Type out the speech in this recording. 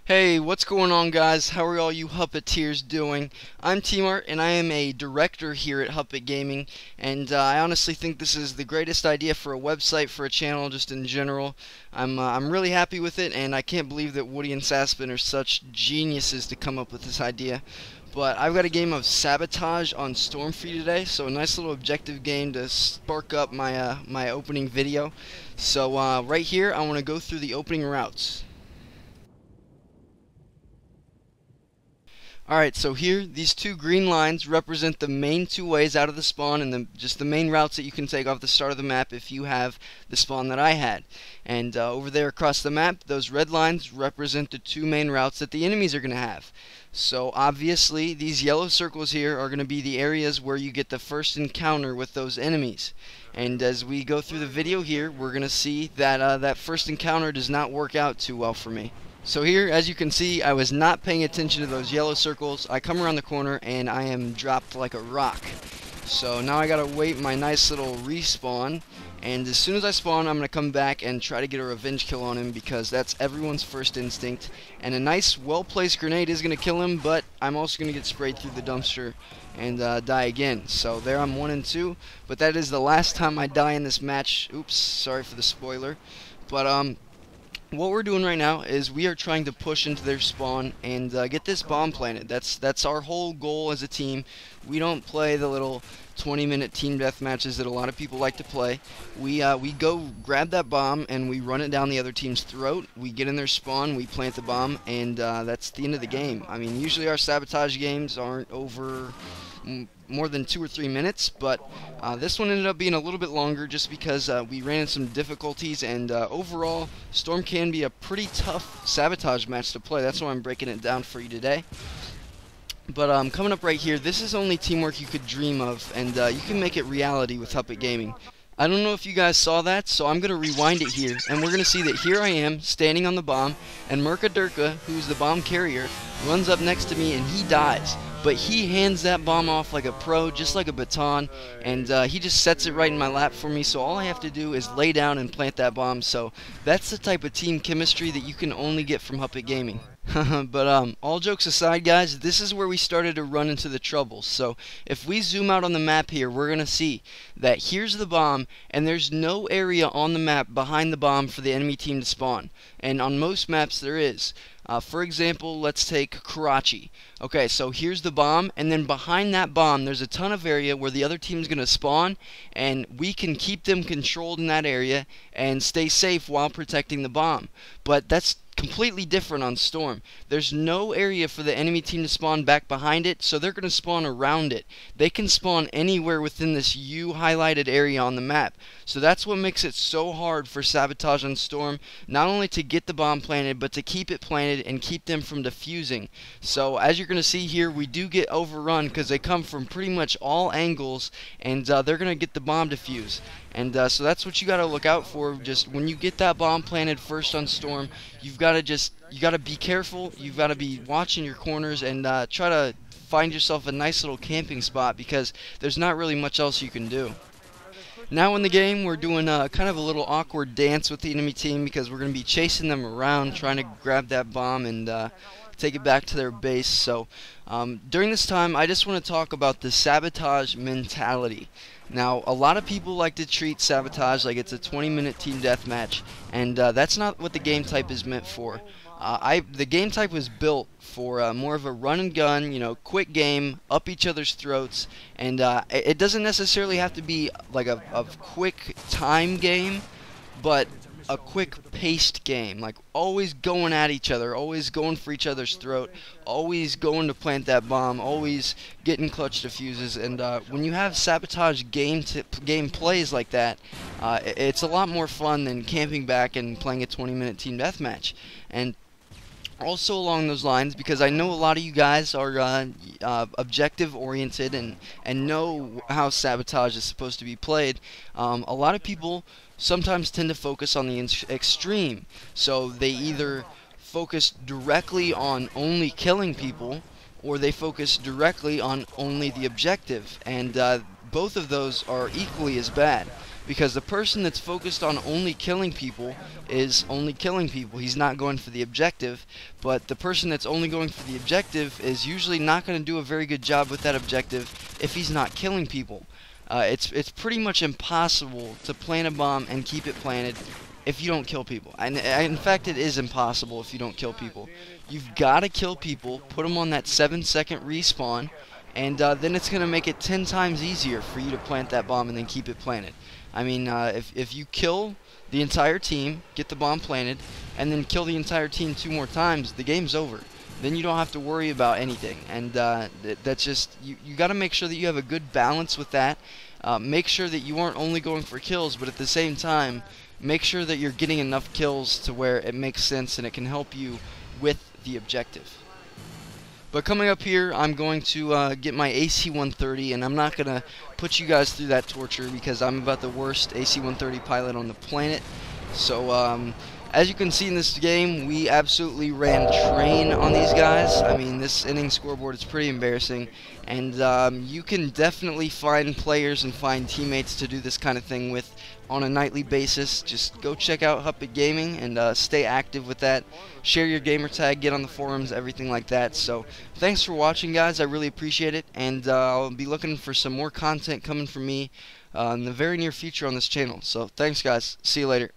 Hey, what's going on, guys? How are all you Huppeteers doing? I'm TmarTn, and I am a director here at Huppet Gaming, and I honestly think this is the greatest idea for a website, for a channel, just in general. I'm really happy with it, and I can't believe that Woody and Saspin are such geniuses to come up with this idea. But I've got a game of Sabotage on Storm for you today, so a nice little objective game to spark up my opening video. So right here, I want to go through the opening routes. Alright, so here, these two green lines represent the main two ways out of the spawn and just the main routes that you can take off the start of the map if you have the spawn that I had. And over there across the map, those red lines represent the two main routes that the enemies are going to have. So obviously, these yellow circles here are going to be the areas where you get the first encounter with those enemies. And as we go through the video here, we're going to see that that first encounter does not work out too well for me. So here, as you can see, I was not paying attention to those yellow circles. I come around the corner and I am dropped like a rock. So now I gotta wait my nice little respawn, and as soon as I spawn, I'm gonna come back and try to get a revenge kill on him, because that's everyone's first instinct. And a nice, well-placed grenade is gonna kill him, but I'm also gonna get sprayed through the dumpster and die again. So there, I'm 1 and 2, but that is the last time I die in this match. Oops, sorry for the spoiler. But what we're doing right now is we are trying to push into their spawn and get this bomb planted. That's our whole goal as a team. We don't play the little 20-minute team death matches that a lot of people like to play. We go grab that bomb and we run it down the other team's throat. We get in their spawn, we plant the bomb, and that's the end of the game. I mean, usually our Sabotage games aren't over more than 2 or 3 minutes, but this one ended up being a little bit longer just because we ran into some difficulties, and overall, Storm can be a pretty tough Sabotage match to play. That's why I'm breaking it down for you today. But coming up right here, this is only teamwork you could dream of, and you can make it reality with Huppet Gaming. I don't know if you guys saw that, so I'm going to rewind it here, and we're going to see that here I am, standing on the bomb, and Durka, who's the bomb carrier, runs up next to me and he dies. But he hands that bomb off like a pro, just like a baton, and he just sets it right in my lap for me, so all I have to do is lay down and plant that bomb. So that's the type of team chemistry that you can only get from Huppet Gaming. But all jokes aside, guys, this is where we started to run into the troubles. So if we zoom out on the map here, we're going to see that here's the bomb, and there's no area on the map behind the bomb for the enemy team to spawn. And on most maps there is. For example, let's take Karachi. Okay, so here's the bomb, and then behind that bomb there's a ton of area where the other team's going to spawn, and we can keep them controlled in that area and stay safe while protecting the bomb. But that's completely different on Storm. There's no area for the enemy team to spawn back behind it, so they're going to spawn around it. They can spawn anywhere within this U highlighted area on the map. So that's what makes it so hard for Sabotage on Storm, not only to get the bomb planted, but to keep it planted and keep them from defusing. So as you're going to see here, we do get overrun because they come from pretty much all angles, and they're going to get the bomb defused. And so that's what you got to look out for. Just when you get that bomb planted first on Storm, you got to be careful. You've got to be watching your corners and try to find yourself a nice little camping spot, because there's not really much else you can do. Now in the game, we're doing kind of a little awkward dance with the enemy team, because we're going to be chasing them around, trying to grab that bomb and take it back to their base. So during this time, I just want to talk about the Sabotage mentality. Now, a lot of people like to treat Sabotage like it's a 20-minute team deathmatch, and that's not what the game type is meant for. The game type was built for more of a run and gun, you know, quick game, up each other's throats, and it doesn't necessarily have to be like a quick time game, but a quick paced game, like always going at each other, always going for each other's throat, always going to plant that bomb, always getting clutch defuses. And when you have Sabotage game plays like that, it's a lot more fun than camping back and playing a 20-minute team deathmatch. And also along those lines, because I know a lot of you guys are objective oriented and know how Sabotage is supposed to be played, a lot of people sometimes tend to focus on the extreme. So they either focus directly on only killing people, or they focus directly on only the objective, and both of those are equally as bad. because the person that's focused on only killing people is only killing people. He's not going for the objective, but the person that's only going for the objective is usually not going to do a very good job with that objective if he's not killing people. It's pretty much impossible to plant a bomb and keep it planted if you don't kill people. And in fact, it is impossible if you don't kill people. You've got to kill people, put them on that 7-second respawn, and then it's going to make it 10 times easier for you to plant that bomb and then keep it planted. I mean, if you kill the entire team, get the bomb planted, and then kill the entire team 2 more times, the game's over. Then you don't have to worry about anything. And that's just, you got to make sure that you have a good balance with that. Make sure that you aren't only going for kills, but at the same time, make sure that you're getting enough kills to where it makes sense and it can help you with the objective. But coming up here, I'm going to get my AC-130, and I'm not going to put you guys through that torture because I'm about the worst AC-130 pilot on the planet. So, as you can see in this game, we absolutely ran train on these guys. I mean, this inning scoreboard is pretty embarrassing, and you can definitely find players and find teammates to do this kind of thing with on a nightly basis. Just go check out Huppet Gaming and stay active with that. Share your gamer tag, get on the forums, everything like that. So thanks for watching, guys. I really appreciate it, and I'll be looking for some more content coming from me in the very near future on this channel. So thanks, guys. See you later.